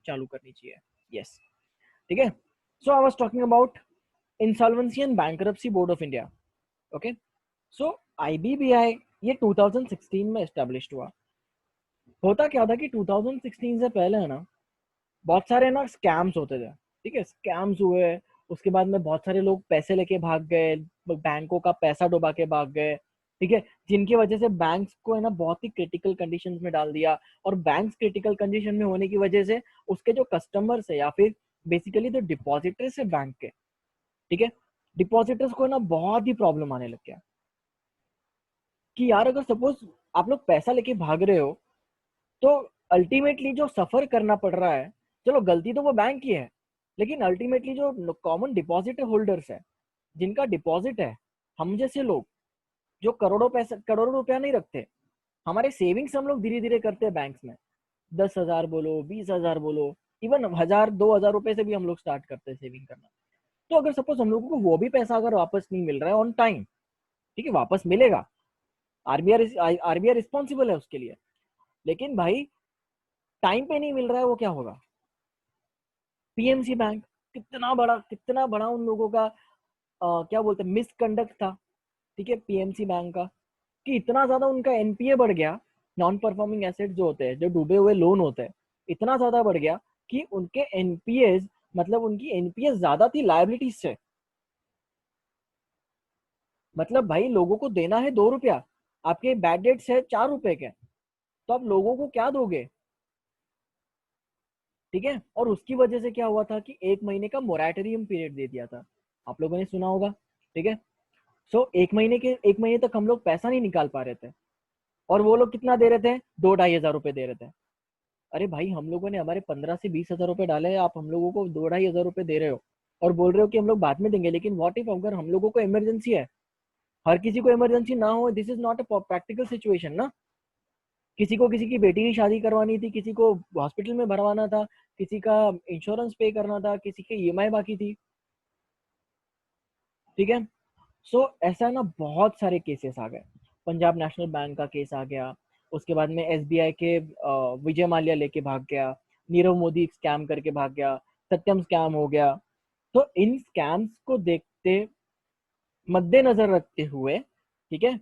चालू करनी चाहिए। यस, ठीक है। So I was talking about insolvency and bankruptcy board of India. Okay, so IBBI ये 2016 में एस्टेब्लिश हुआ। होता क्या था कि 2016 से पहले है ना, बहुत सारे ना स्कैम्स होते थे। ठीक है, स्कैम्स हुए, उसके बाद में बहुत सारे लोग पैसे लेके भाग गए, बैंकों का पैसा डुबा के भाग गए। ठीक है, जिनकी वजह से बैंक्स को है ना बहुत ही क्रिटिकल कंडीशंस में डाल दिया। और बैंक्स क्रिटिकल कंडीशन में होने की वजह से उसके जो कस्टमर्स है या फिर बेसिकली जो डिपॉजिटर्स है बैंक के, ठीक है, डिपॉजिटर्स को है ना बहुत ही प्रॉब्लम आने लग गया कि यार अगर सपोज आप लोग पैसा लेके भाग रहे हो तो अल्टीमेटली जो सफर करना पड़ रहा है, चलो गलती तो वो बैंक की है, लेकिन अल्टीमेटली जो कॉमन डिपॉजिट होल्डर्स है, जिनका डिपॉजिट है, हम जैसे लोग जो करोड़ों रुपया नहीं रखते, हमारे सेविंग्स हम लोग धीरे धीरे करते हैं बैंक्स में, 10,000 बोलो, 20,000 बोलो, इवन 1,000 2,000 रुपए से भी हम लोग स्टार्ट करते हैं सेविंग करना। तो अगर सपोज हम लोगों को वो भी पैसा अगर वापस नहीं मिल रहा है ऑन टाइम, ठीक है, वापस मिलेगा, आरबीआई रिस्पॉन्सिबल है उसके लिए, लेकिन भाई टाइम पे नहीं मिल रहा है, वो क्या होगा? पीएमसी बैंक, कितना बड़ा उन लोगों का क्या बोलते हैं मिसकंडक्ट था, ठीक है, पीएमसी बैंक का, कि इतना ज्यादा उनका एनपीए बढ़ गया, नॉन परफॉर्मिंग एसेट जो होते हैं, जो डूबे हुए लोन होते हैं, इतना ज्यादा बढ़ गया कि उनके एनपीए, मतलब उनकी एनपीए ज्यादा थी लायबिलिटीज से। मतलब भाई लोगों को देना है 2 रुपया, आपके बैड डेट्स है 4 रुपए के, तो आप लोगों को क्या दोगे? ठीक है, और उसकी वजह से क्या हुआ था कि 1 महीने का मोराटोरियम पीरियड दे दिया था, आप लोगों ने सुना होगा। ठीक है, सो 1 महीने तक हम लोग पैसा नहीं निकाल पा रहे थे, और वो लोग कितना दे रहे थे? 2-2.5 हजार रुपए दे रहे थे। अरे भाई हम लोगों ने हमारे 15 से 20 हजार रुपए डाले हैं, आप हम लोगों को 2-2.5 हजार रुपए दे रहे हो और बोल रहे हो कि हम लोग बाद में देंगे। लेकिन व्हाट इफ अगर हम लोगों को इमरजेंसी है, हर किसी को इमरजेंसी ना हो, this is not a practical situation ना। किसी को किसी की बेटी की शादी करवानी थी, किसी को हॉस्पिटल में भरवाना था, किसी का इंश्योरेंस पे करना था, किसी के ईएमआई बाकी थी। ठीक है, सो ऐसा ना बहुत सारे केसेस आ गए। पंजाब नेशनल बैंक का केस आ गया, उसके बाद में एसबीआई के विजय माल्या लेके भाग गया, नीरव मोदी स्कैम करके भाग गया, सत्यम स्कैम हो गया। तो इन स्कैम्स को देखते मद्देनजर रखते हुए, ठीक है,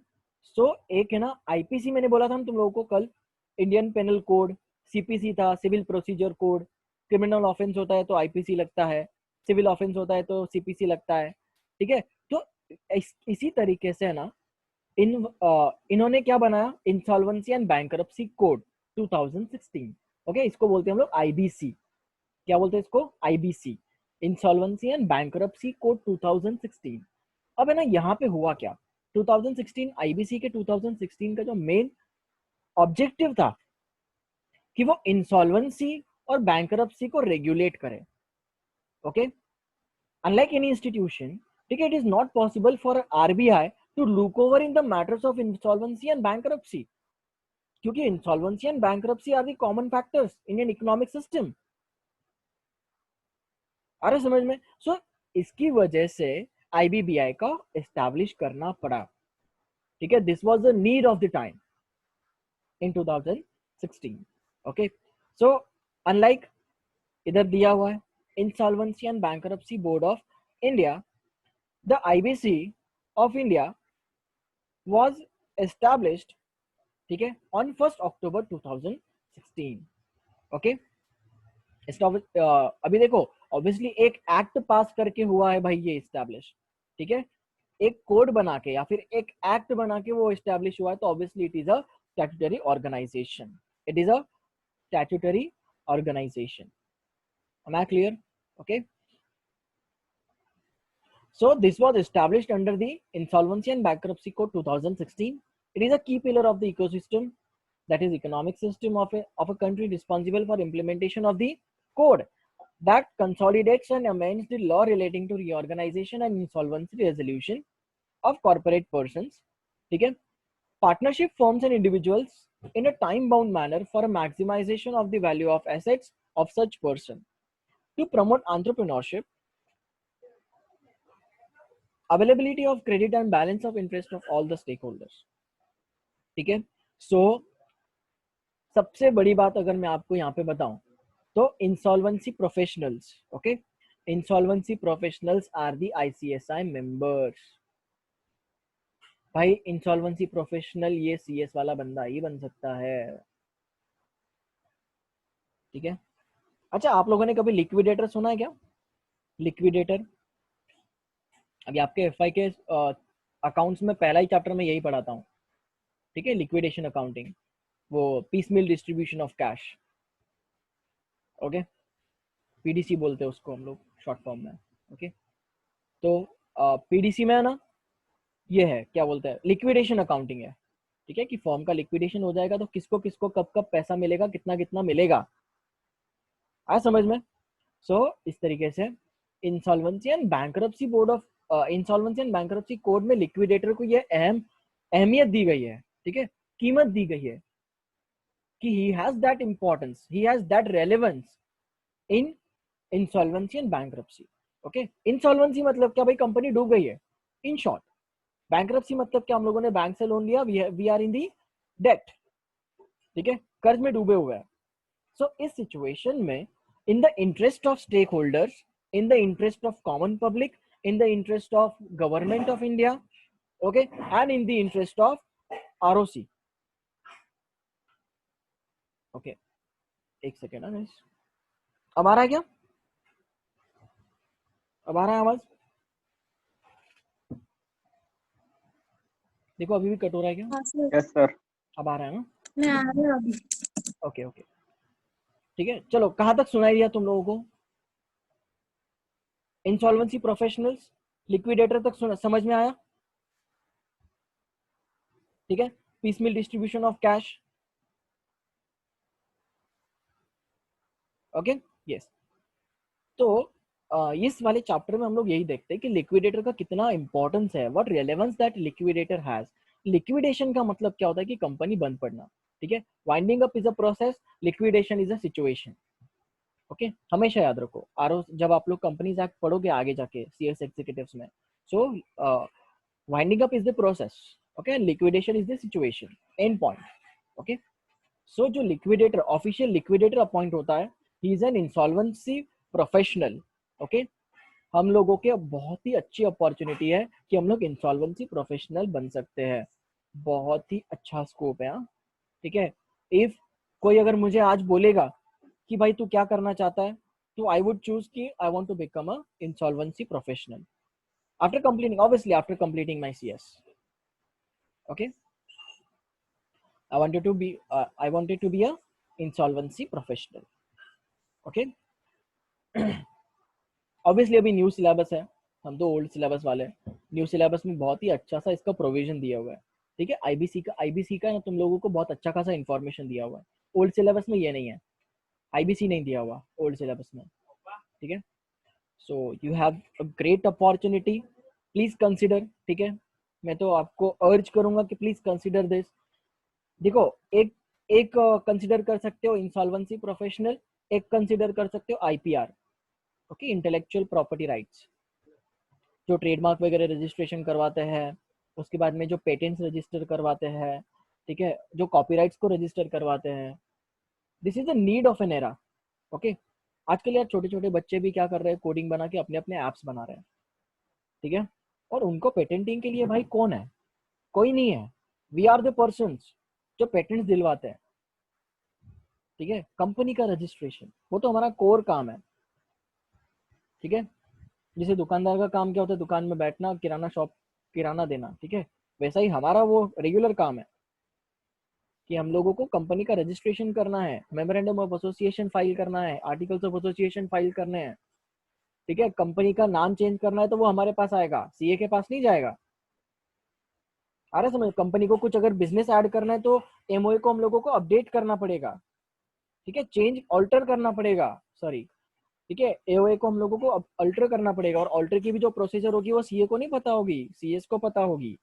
सो एक है ना आईपीसी, मैंने बोला था ना तुम लोगों को कल, इंडियन पेनल कोड, सीपीसी था, civil procedure code. Criminal offence होता है तो आईपीसी लगता है, सिविल ऑफेंस होता है तो सीपीसी लगता है। ठीक है, तो इसी तरीके से है ना इन्होंने क्या बनाया, insolvency and bankruptcy code 2016। Okay, इसको बोलते हैं हम लोग आईबीसी। क्या बोलते हैं इसको? IBC, insolvency and bankruptcy code 2016। अब है ना यहाँ पे हुआ क्या, 2016 आईबीसी के 2016 का जो मेन ऑब्जेक्टिव था कि वो इंसॉल्वेंसी और बैंकरप्सी को रेगुलेट करे। ओके, अनलाइक एनी इंस्टीट्यूशन, ठीक है, it is not possible for RBI to look over in the matters of insolvency and bankruptcy, क्योंकि insolvency and bankruptcy are the common factors in an economic system. आ रहा समझ में? सो इसकी वजह से आईबीबीआई का एस्टैब्लिश करना पड़ा। ठीक है, this was the need of the time in 2016। Okay, so unlike इधर दिया हुआ है insolvency and bankruptcy board of India, the IBC of India was established, ठीक है, ऑन 1 अक्टूबर 2016। ओके, अभी देखो, ऑब्वियसली एक एक्ट पास करके हुआ है भाई ये इस्टेब्लिश। ठीक है, एक कोड बना के या फिर एक एक्ट बना के वो इस्टेब्लिश हुआ है, तो obviously it is a statutory organisation. It is a statutory organisation. am I clear? Okay, so this was established under the insolvency and bankruptcy code 2016. It is a key pillar of the ecosystem, that is economic system of a country, responsible for implementation of the code that consolidates and amends the law relating to reorganization and insolvency resolution of corporate persons, ठीक है, partnership firms and individuals in a time bound manner for a maximization of the value of assets of such person, to promote entrepreneurship, availability of credit and balance of interest of all the stakeholders। ठीक है, सो सबसे बड़ी बात अगर मैं आपको यहाँ पे बताऊं, तो insolvency professionals, okay, insolvency professionals are the ICSI members. भाई इंसॉल्वेंसी प्रोफेशनल ये CS वाला बंदा ही बन सकता है, ठीक है। अच्छा, आप लोगों ने कभी लिक्विडेटर सुना है क्या? लिक्विडेटर, अभी आपके FI के अकाउंट्स में पहला ही चैप्टर में यही पढ़ाता हूँ, ठीक है, लिक्विडेशन अकाउंटिंग, वो piecemeal distribution of cash, okay, PDC बोलते हैं उसको हम लोग शॉर्ट फॉर्म में, ओके। तो PDC में है ना, ये है क्या बोलते हैं, लिक्विडेशन अकाउंटिंग है, ठीक है, कि फॉर्म का लिक्विडेशन हो जाएगा तो किसको किसको कब कब पैसा मिलेगा, कितना कितना मिलेगा, आया समझ में। सो इस तरीके से insolvency and bankruptcy board of insolvency and bankruptcy code में लिक्विडेटर को ये अहमियत दी गई है, ठीक है, कीमत दी गई है कि he has that importance, he has that relevance in insolvency and bankruptcy, okay। insolvency मतलब क्या भाई, कंपनी डूब गई है, इन शॉर्ट। बैंक्रप्सी मतलब क्या, हम लोगों ने बैंक से लोन लिया, we are in the debt, ठीक है, कर्ज में डूबे हुए हैं। सो इस सिचुएशन में in the interest of stakeholders, in the interest of common public, in the interest of government of India, okay, and in the interest of ROC, okay. एक सेकेंड ना, अब आ रहा है क्या, अब आ रहा है आवाज? देखो अभी भी कट हो रहा है क्या? Yes sir. अब आ रहा है ना? मैं आ रहा हूँ अभी। ओके ओके, ठीक है, चलो कहाँ तक सुनाई दिया तुम लोगों को? इंसॉल्वेंसी प्रोफेशनल्स, लिक्विडेटर तक समझ में आया, ठीक है, piecemeal distribution of cash, okay, yes. तो इस वाले चैप्टर में हम लोग यही देखते हैं कि लिक्विडेटर का कितना इंपॉर्टेंस है, what relevance that liquidator has. Liquidation का मतलब क्या होता है कि कंपनी बंद पड़ना, ठीक है। Winding up is a process, liquidation is a situation, okay. हमेशा याद रखो, आर जब आप लोग कंपनीज एक्ट पढ़ोगे आगे जाके CS एग्जीक्यूटिव्स में, so winding up is the process, okay, liquidation is the situation, end point, okay. So जो लिक्विडेटर, ऑफिशियल लिक्विडेटर अपॉइंट होता है, he is an insolvency professional, okay. हम लोगों के बहुत ही अच्छी अपॉर्चुनिटी है कि हम लोग इंसॉल्वेंसी प्रोफेशनल बन सकते हैं, बहुत ही अच्छा स्कोप है, ठीक है। इफ कोई अगर मुझे आज बोलेगा कि भाई तू क्या करना चाहता है, तो आई वुड चूज कि I want to become a insolvency professional after completing, obviously after completing my CS, okay. I wanted to be a insolvency professional, okay। Obviously अभी न्यू सिलेबस है, हम तो ओल्ड सिलेबस वाले हैं, न्यू सिलेबस में बहुत ही अच्छा सा इसका प्रोविजन दिया हुआ है, ठीक है। IBC का ना तुम लोगों को बहुत अच्छा खासा इन्फॉर्मेशन दिया हुआ है, ओल्ड सिलेबस में ये नहीं है, IBC नहीं दिया हुआ ओल्ड सिलेबस में, ठीक है। So you have a great opportunity, please consider, ठीक है। मैं तो आपको अर्ज करूंगा कि प्लीज कंसिडर दिस। देखो, एक एक कंसिडर कर सकते हो इंसॉल्वेंसी प्रोफेशनल, एक कंसिडर कर सकते हो IPR, okay, intellectual property rights, जो ट्रेडमार्क वगैरह रजिस्ट्रेशन करवाते हैं, उसके बाद में जो पेटेंट्स रजिस्टर करवाते हैं, ठीक है, जो कॉपीराइट्स को रजिस्टर करवाते हैं। This is the need of an era, okay. आजकल यार छोटे छोटे बच्चे भी क्या कर रहे हैं, कोडिंग बना के अपने अपने ऐप्स बना रहे हैं, ठीक है, और उनको पेटेंटिंग के लिए भाई कौन है, कोई नहीं है। वी आर द पर्सन्स जो पेटेंट्स दिलवाते हैं, ठीक है। कंपनी का रजिस्ट्रेशन वो तो हमारा कोर काम है, ठीक है। जैसे दुकानदार का काम क्या होता है, दुकान में बैठना, किराना शॉप, किराना देना, ठीक है, वैसा ही हमारा वो रेगुलर काम है कि हम लोगों को कंपनी का रजिस्ट्रेशन करना है, मेमोरेंडम ऑफ एसोसिएशन फाइल करना है, आर्टिकल्स ऑफ एसोसिएशन फाइल करने हैं, ठीक है। कंपनी का नाम चेंज करना है तो वो हमारे पास आएगा, CA के पास नहीं जाएगा। आ रहा समझ, कंपनी को कुछ अगर बिजनेस ऐड करना है तो MOA को हम लोगों को अपडेट करना पड़ेगा, ठीक है, चेंज ऑल्टर करना पड़ेगा, सॉरी, ठीक है, AOA को हम लोगों को अल्टर करना पड़ेगा, और अल्टर की भी जो प्रोसीजर होगी वो CA को नहीं पता होगी, CS को पता होगी,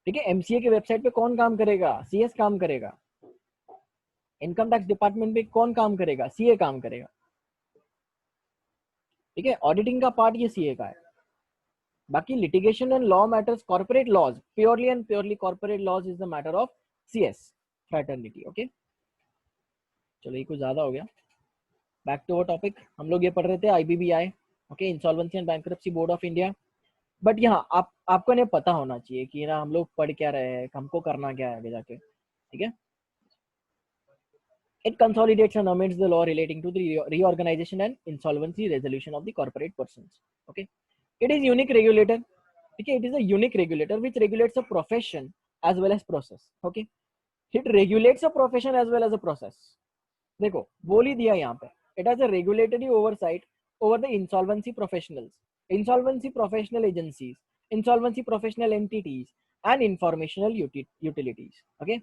ठीक है। MCA के वेबसाइट पे कौन काम करेगा, CS काम करेगा। इनकम टैक्स डिपार्टमेंट पे कौन काम करेगा, CA काम करेगा, ठीक है। ऑडिटिंग का पार्ट ये CA का है। बाकी litigation and law matters, corporate laws, purely and purely corporate laws is the matter of CS fraternity, okay. चलो ये कुछ ज़्यादा हो गया, बैक टू अवर टॉपिक। हम लोग ये पढ़ रहे थे IBBI, okay, insolvency and bankruptcy board of India. But यहाँ आपको नहीं पता होना चाहिए कि ना हम लोग पढ़ क्या रहे हैं, हमको करना क्या है आगे जाके, ठीक है। It consolidates and amends the law relating to the reorganization and insolvency resolution of the corporate persons. Okay, it is unique regulator. Okay, it is a unique regulator which regulates a profession as well as process. Okay, it regulates a profession as well as a process. देखो बोल ही दिया यहाँ पे, it has a regulatory oversight over the insolvency professionals, insolvency professional agencies, insolvency professional entities, and informational utilities. Okay,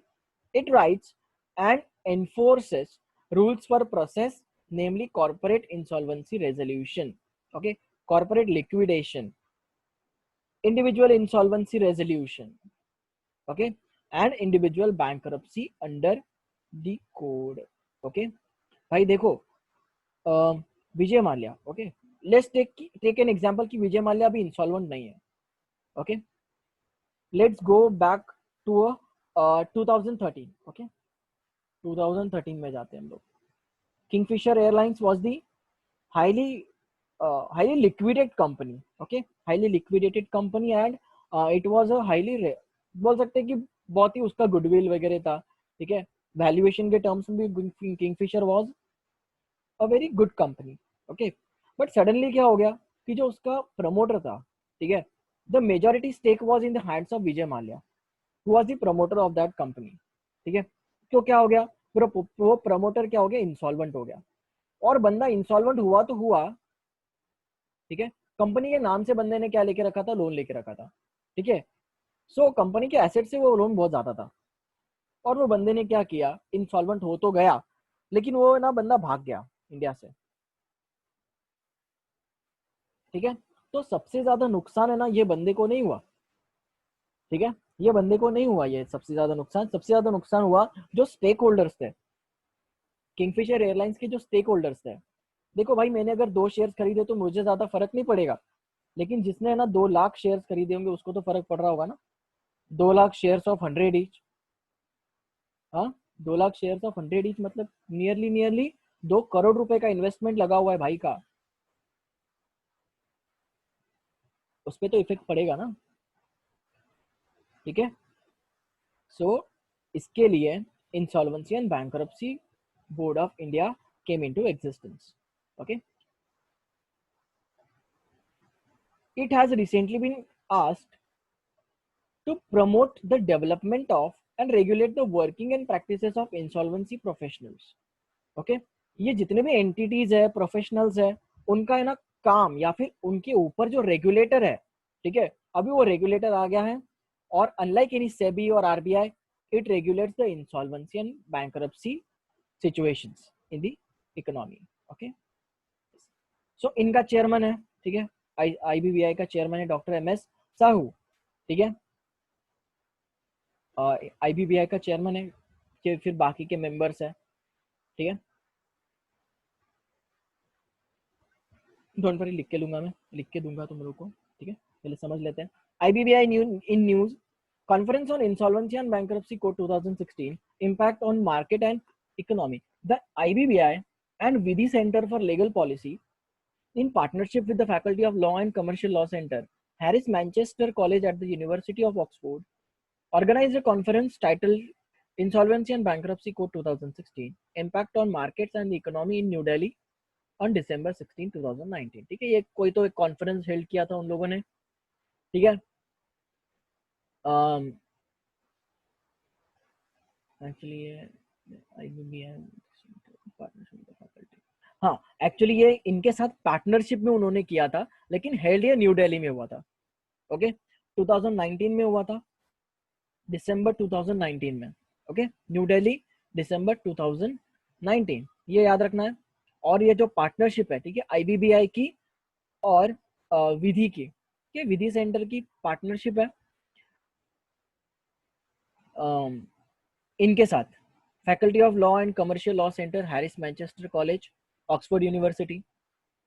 it writes and enforces rules for process, namely corporate insolvency resolution, okay, corporate liquidation, individual insolvency resolution, okay, and individual bankruptcy under the code. Okay, भाई देखो Vijay Mallya, okay, let's take an example कि विजय माल्या अभी insolvent नहीं है, okay, let's go back to 2013, okay, 2013 में जाते हैं हम लोग। Kingfisher Airlines was the highly liquidated company, okay, highly liquidated company, and it was a highly बोल सकते हैं कि बहुत ही उसका गुडविल वगैरह था, ठीक है, वैल्यूएशन के टर्म्स में भी Kingfisher was a very good company, okay. But suddenly क्या हो गया कि जो उसका प्रमोटर था, ठीक है, the majority stake was in the hands of Vijay Mallya, who was the promoter of that company, ठीक है। तो क्या हो गया, वो प्रमोटर क्या हो गया, इंसॉल्वेंट हो गया, और बंदा इंसॉल्वेंट हुआ तो हुआ, ठीक है, कंपनी के नाम से बंदे ने क्या लेके रखा था, लोन लेके रखा था, ठीक है। सो कंपनी के एसेट से वो लोन बहुत ज्यादा था, और वो बंदे ने क्या किया, इंसॉल्वेंट हो तो गया, लेकिन वो ना बंदा भाग गया इंडिया से, ठीक है। तो सबसे ज्यादा नुकसान है ना ये बंदे को नहीं हुआ, ठीक है, ये बंदे को नहीं हुआ, ये सबसे ज्यादा नुकसान हुआ जो स्टेक होल्डर्स थे, किंगफिशर एयरलाइंस के जो स्टेक होल्डर्स थे। देखो भाई, मैंने अगर 2 शेयर्स खरीदे तो मुझे ज्यादा फर्क नहीं पड़ेगा, लेकिन जिसने ना 2 लाख शेयर्स खरीदे होंगे उसको तो फर्क पड़ रहा होगा ना। 2 लाख शेयर्स ऑफ 100 ईच, हाँ, 2 लाख शेयर्स ऑफ 100 ईच मतलब नियरली 2 करोड़ रुपए का इन्वेस्टमेंट लगा हुआ है भाई का, उस पर तो इफेक्ट पड़ेगा ना, ठीक है। सो इसके लिए insolvency and bankruptcy board of India came into existence, okay. It has recently been asked to promote the development of and regulate the working and practices of insolvency professionals, okay। ये जितने भी entities है, professionals है, उनका है ना काम, या फिर उनके ऊपर जो रेगुलेटर है, ठीक है, अभी वो रेगुलेटर आ गया है, और अनलाइक एनी सेबी और RBI, it regulates the insolvency and bankruptcy situations in the economy, okay. So इनका चेयरमैन है, ठीक है, आईबीबीआई का चेयरमैन है डॉक्टर MS साहू, ठीक है, आईबीबीआई का चेयरमैन है, कि फिर बाकी के मेंबर्स है, ठीक है, डोंट वरी, लिख के लूंगा, मैं लिख के दूंगा तुम लोग को, ठीक है, पहले समझ लेते हैं। IBBI in news, conference on insolvency and bankruptcy code 2016, impact on market and economy, the IBBI and Vidhi centre for legal policy in partnership with the Faculty of Law and Commercial Law Center, Harris Manchester College at the University of Oxford, organized a conference titled Insolvency and Bankruptcy Code 2016, Impact on Markets and the Economy in New Delhi on December 16, 2019, ठीक है। ये कोई तो एक conference held किया था उन लोगों ने, ठीक है। एक्चुअली ये हाँ, एक्चुअली ये इनके साथ पार्टनरशिप में उन्होंने किया था, लेकिन हेल्ड ये न्यू दिल्ली में हुआ था, ओके, 2019 में हुआ था, दिसंबर 2019 में, ओके, न्यू दिल्ली, दिसंबर 2019, ये याद रखना है। और ये जो पार्टनरशिप है, ठीक है, आईबीबीआई की और विधि की, ठीक है, विधि सेंटर की पार्टनरशिप है इनके साथ, faculty of law and commercial law centre, Harris Manchester college, Oxford university,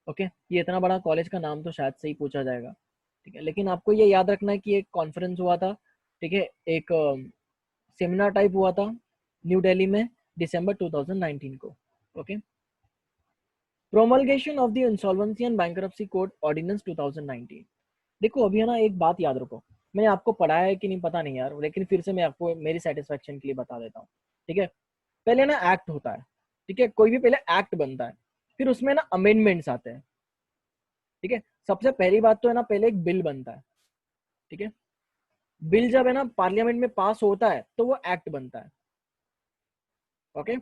okay. ये इतना बड़ा कॉलेज का नाम तो शायद से ही पूछा जाएगा, ठीक है, लेकिन आपको ये याद रखना है कि एक कॉन्फ्रेंस हुआ था, ठीक है, एक सेमिनार टाइप हुआ था न्यू दिल्ली में दिसंबर 2019 को, okay, promulgation of the insolvency and bankruptcy code ordinance 2019। देखो अभी है ना, एक बात याद रखो, मैंने आपको पढ़ाया है कि नहीं पता नहीं यार, लेकिन फिर से मैं आपको मेरी सेटिस्फेक्शन के लिए बता देता हूँ। ठीक है, पहले ना एक्ट होता है, ठीक है, कोई भी पहले एक्ट बनता है, फिर उसमें ना अमेंडमेंट्स आते हैं। ठीक है, सबसे पहली बात तो है ना, पहले एक बिल बनता है। ठीक है, बिल जब है ना पार्लियामेंट में पास होता है तो वो एक्ट बनता है। ओके,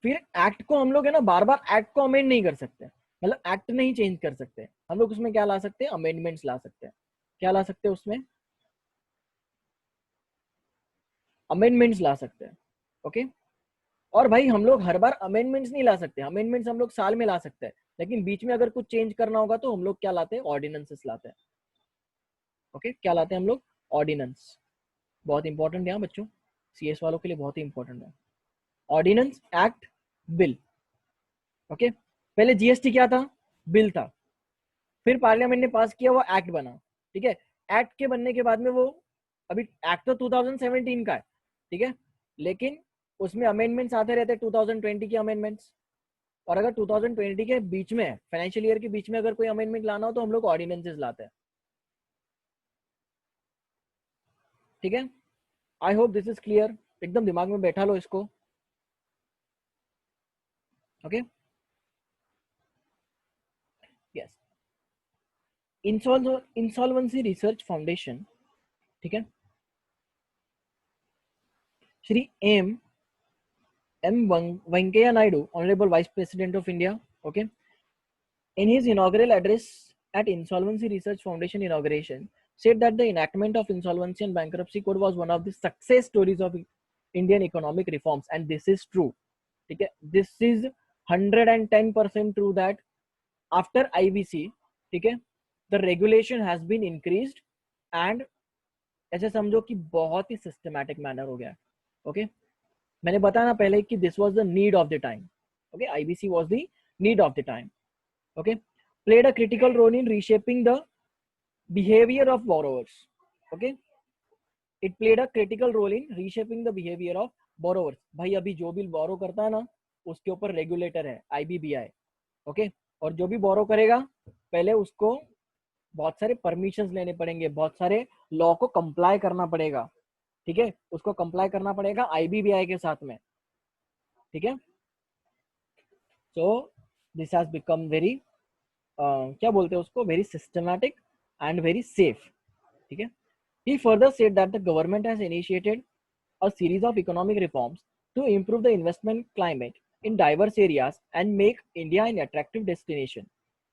फिर एक्ट को हम लोग है ना बार बार एक्ट को अमेंड नहीं कर सकते, मतलब एक्ट नहीं चेंज कर सकते हम लोग, उसमें क्या ला सकते हैं, अमेंडमेंट्स ला सकते हैं। क्या ला सकते हैं उसमें, अमेंडमेंट्स ला सकते हैं। ओके, और भाई हम लोग हर बार अमेंडमेंट्स नहीं ला सकते, अमेंडमेंट्स हम लोग साल में ला सकते हैं, लेकिन बीच में अगर कुछ चेंज करना होगा तो हम लोग क्या लाते हैं, ऑर्डिनेंसेस लाते हैं। ओके, क्या लाते हैं हम लोग, ऑर्डिनेंस। बहुत इंपॉर्टेंट है बच्चों, सीएस वालों के लिए बहुत ही इंपॉर्टेंट है, ऑर्डिनेंस, एक्ट, बिल। ओके, पहले जीएसटी क्या था, बिल था, फिर पार्लियामेंट ने पास किया, वो एक्ट बना। ठीक है, एक्ट के बनने के बाद में वो, अभी एक्ट तो 2017 का है, ठीक है, लेकिन उसमें अमेंडमेंट्स आते रहते हैं, 2020 के अमेंडमेंट्स। और अगर 2020 के बीच में, फाइनेंशियल ईयर के बीच में अगर कोई अमेंडमेंट लाना हो तो हम लोग ऑर्डिनेंसेस लाते हैं। ठीक है, I hope this is clear, एकदम दिमाग में बैठा लो इसको। Okay, yes, insolvency research foundation, ठीक है, Shri M Venkaiah Naidu, honourable vice president of India, okay, in his inaugural address at Insolvency Research Foundation inauguration, said that the enactment of Insolvency and Bankruptcy Code was one of the success stories of Indian economic reforms, and this is true. Okay? This is 110% true that after IBC, okay, the regulation has been increased and ऐसे समझो कि बहुत ही systematic manner हो गया है। Okay, मैंने बताया ना पहले कि this was the need of the time. Okay, IBC was the need of the time. okay, played a critical role in reshaping the behavior of borrowers. Okay, it played a critical role in reshaping the behavior of borrowers. भाई अभी जो भी बोरो करता है ना, उसके ऊपर regulator है आईबीबीआई। ओके, और जो भी बोरो करेगा पहले उसको बहुत सारे परमिशंस लेने पड़ेंगे, बहुत सारे लॉ को कंप्लाई करना पड़ेगा। ठीक है, उसको कंप्लाई करना पड़ेगा आईबीबीआई के साथ में। ठीक है, so this has become very, क्या बोलते हैं उसको, very systematic and very safe. ठीक है, he further said that the government has initiated a series of economic reforms to improve the investment climate in diverse areas and make India an attractive destination.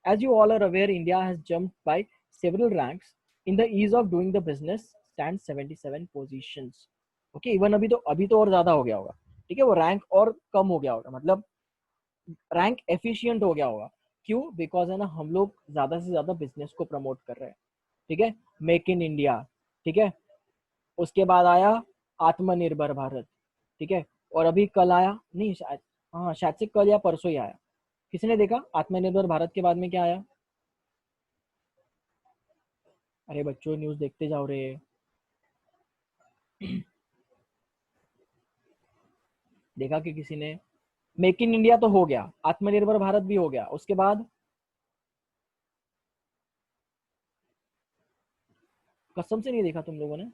As you all are aware, India has jumped by several ranks in the ease of doing the business, stands 77 positions. Okay, even अभी तो और ज्यादा हो गया होगा। ठीक है, वो रैंक और कम हो गया होगा, मतलब रैंक एफिशिएंट हो गया होगा। क्यों, बिकॉज है ना हम लोग ज्यादा से ज्यादा बिजनेस को प्रमोट कर रहे हैं। ठीक है, मेक इन इंडिया। ठीक है, उसके बाद आया आत्मनिर्भर भारत। ठीक है, और अभी कल आया, नहीं शायद, हाँ शायद से कल या परसों ही आया, किसी ने देखा आत्मनिर्भर भारत के बाद में क्या आया। अरे बच्चों न्यूज देखते जाओ रे। देखा कि किसी ने, मेक इन इंडिया तो हो गया, आत्मनिर्भर भारत भी हो गया, उसके बाद कसम से नहीं देखा तुम लोगों ने।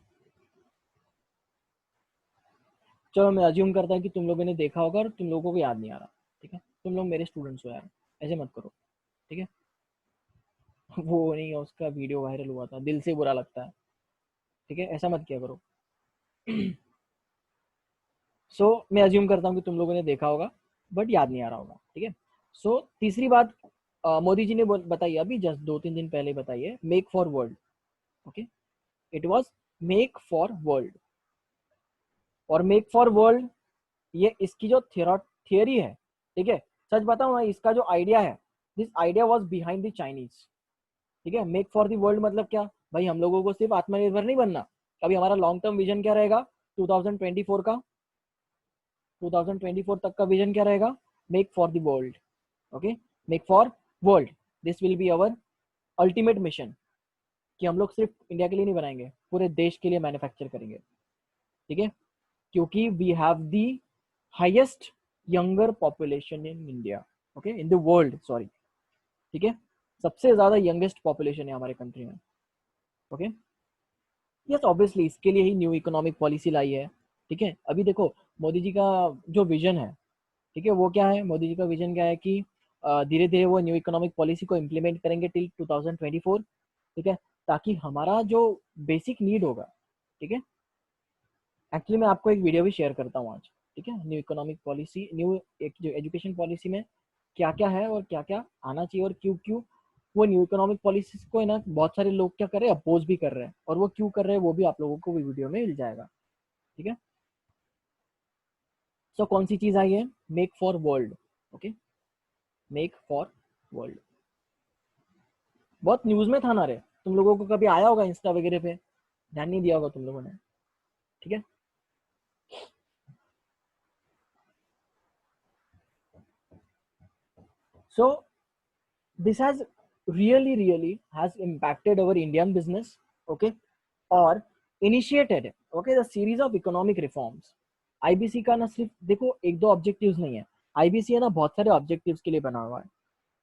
चलो मैं अज्यूम करता हूँ कि तुम लोगों ने देखा होगा और तुम लोगों को याद नहीं आ रहा। ठीक है, तुम लोग मेरे स्टूडेंट्स हो यार, ऐसे मत करो। ठीक है, वो नहीं है, उसका वीडियो वायरल हुआ था, दिल से बुरा लगता है। ठीक है, ऐसा मत किया करो। सो मैं अज्यूम करता हूँ कि तुम लोगों ने देखा होगा बट याद नहीं आ रहा होगा। ठीक है, सो तीसरी बात मोदी जी ने बताई अभी जस्ट 2-3 दिन पहले बताई है, make for world. Okay, it was make for world. और मेक फॉर वर्ल्ड, ये इसकी जो थियरी है, ठीक है, सच बताऊं मैं, इसका जो आइडिया है, this idea was behind the Chinese. ठीक है, मेक फॉर द वर्ल्ड मतलब क्या, भाई हम लोगों को सिर्फ आत्मनिर्भर नहीं बनना, अभी हमारा लॉन्ग टर्म विजन क्या रहेगा 2024 का, 2024 तक का विजन क्या रहेगा, make for the world. Okay, make for world, this will be our ultimate mission, कि हम लोग सिर्फ इंडिया के लिए नहीं बनाएंगे, पूरे देश के लिए मैन्युफैक्चर करेंगे। ठीक है, क्योंकि we have the highest younger population in India, okay, in the world, sorry, ठीक है, सबसे ज्यादा यंगेस्ट पॉपुलेशन है हमारे कंट्री में, ओके। यस ऑब्वियसली इसके लिए ही न्यू इकोनॉमिक पॉलिसी लाई है, ठीक है। अभी देखो मोदी जी का जो विजन है, ठीक है, वो क्या है, मोदी जी का विजन क्या है कि धीरे धीरे वो न्यू इकोनॉमिक पॉलिसी को इम्प्लीमेंट करेंगे टिल 2024, ठीक है, ताकि हमारा जो बेसिक नीड होगा, ठीक है, एक्चुअली मैं आपको एक वीडियो भी शेयर करता हूँ आज, ठीक है, न्यू इकोनॉमिक पॉलिसी, न्यू एक जो एजुकेशन पॉलिसी में क्या क्या है और क्या क्या आना चाहिए और क्यों क्यों वो न्यू इकोनॉमिक पॉलिसीज को है ना बहुत सारे लोग क्या कर रहे हैं, अपोज भी कर रहे हैं, और वो क्यों कर रहे हैं वो भी आप लोगों को भी वीडियो में मिल जाएगा, ठीक है। सो कौन सी चीज आई है, make for world, okay, make for world, बहुत न्यूज में था ना रे, तुम लोगों को कभी आया होगा इंस्टा वगैरह पे, ध्यान नहीं दिया होगा तुम लोगों ने, ठीक है। सो this has really has impacted our Indian business, okay, or initiated, okay, the series of economic reforms. IBC का ना सिर्फ देखो एक दो ऑब्जेक्टिव्स नहीं है, आईबीसी है ना बहुत सारे ऑब्जेक्टिव्स के लिए बना हुआ है,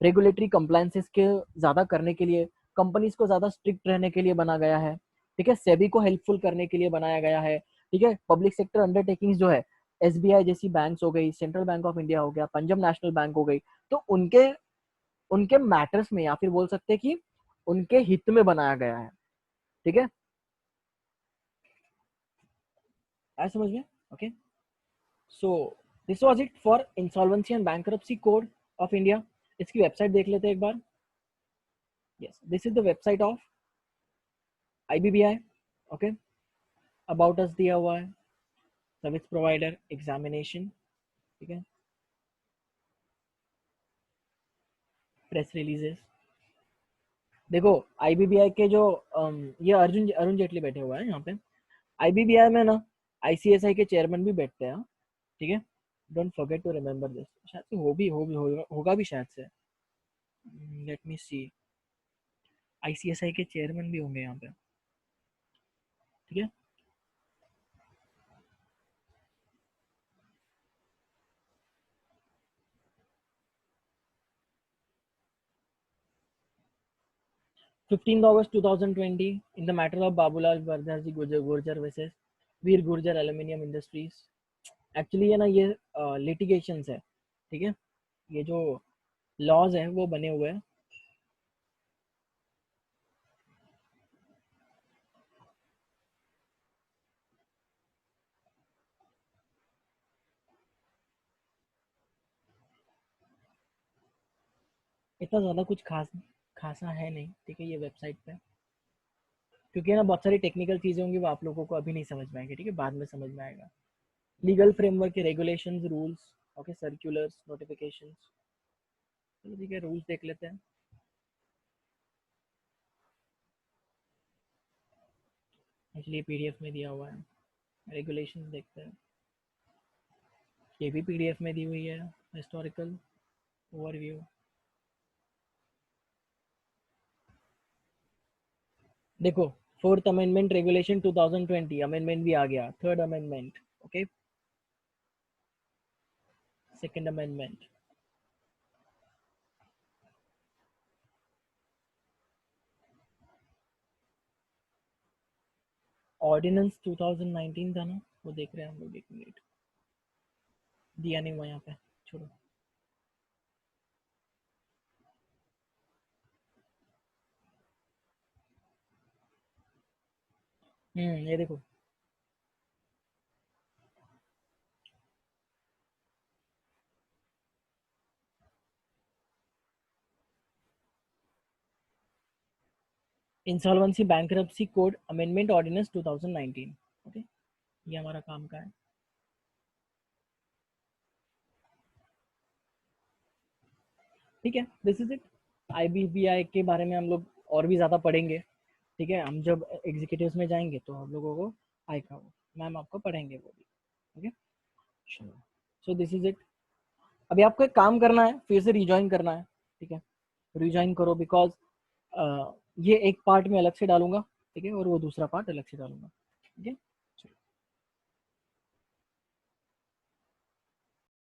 रेगुलेटरी कंप्लायंसेस के ज्यादा करने के लिए, कंपनीज को ज्यादा स्ट्रिक्ट रहने के लिए बना गया है, ठीक है, सेबी को हेल्पफुल करने के लिए बनाया गया है, ठीक है, पब्लिक सेक्टर अंडरटेकिंग्स जो है, एसबीआई जैसी बैंक्स हो गई, सेंट्रल बैंक ऑफ इंडिया हो गया, पंजाब नेशनल बैंक हो गई, तो उनके उनके मैटर्स में या फिर बोल सकते हैं कि उनके हित में बनाया गया है, ठीक है, आया समझ में, okay. So this was it for insolvency and bankruptcy code of India. इसकी वेबसाइट देख लेते हैं एक बार। Yes, this is the website of IBBI, okay. About us दिया हुआ है, सर्विस प्रोवाइडर, एग्जामिनेशन, ठीक है, प्रेस रिलीजेस। देखो आईबीबीआई के जो ये अर्जुन अरुण जेटली बैठे हुए हैं यहाँ पे, आईबीबीआई में ना आईसीएसआई के चेयरमैन भी बैठते हैं, ठीक है, don't forget to remember this, शायद से होगा भी शायद से, लेट मी सी, आईसीएसआई के चेयरमैन भी होंगे यहाँ पे, ठीक है। 15 August 2020 in the matter of Babulal Bardhaji Gurjar versus Veer Gurjar aluminium industries. Actually है ना ये लिटिगेशंस है, ठीक है, ये जो लॉज है वो बने हुए हैं। इतना ज़्यादा कुछ खासा है नहीं, ठीक है, ये वेबसाइट पे, क्योंकि ना बहुत सारी टेक्निकल चीज़ें होंगी वो आप लोगों को अभी नहीं समझ में आएंगे, ठीक है, बाद में समझ में आएगा। लीगल फ्रेमवर्क के regulations, rules, okay, circulars, notifications, चलो ठीक है, रूल्स देख लेते हैं। एक्चुअली पीडीएफ में दिया हुआ है, रेगुलेशंस देखते हैं, ये भी पीडीएफ में दी हुई है, हिस्टोरिकल ओवरव्यू। देखो फोर्थ अमेंडमेंट रेगुलेशन 2020 अमेंडमेंट भी आ गया, third amendment, okay, second amendment, ordinance 2019 था ना, वो देख रहे हैं हम लोग, एक मिनट, दिया नहीं हुआ यहाँ पे, छोड़ो। ये देखो, insolvency bankruptcy code amendment ordinance 2019, okay, ये हमारा काम का है, ठीक है, दिस इज इट। आईबीबीआई के बारे में हम लोग और भी ज़्यादा पढ़ेंगे, ठीक है, हम जब एग्जीक्यूटिव्स में जाएंगे तो हम लोगों को आएगा वो, मैम आपको पढ़ेंगे वो भी, ओके, चलो, सो दिस इज इट। अभी आपको एक काम करना है, फिर से रिज्वाइन करना है, ठीक है, रिज्वाइन करो, बिकॉज ये एक पार्ट में अलग से डालूंगा, ठीक है, और वो दूसरा पार्ट अलग से डालूंगा, ठीक है।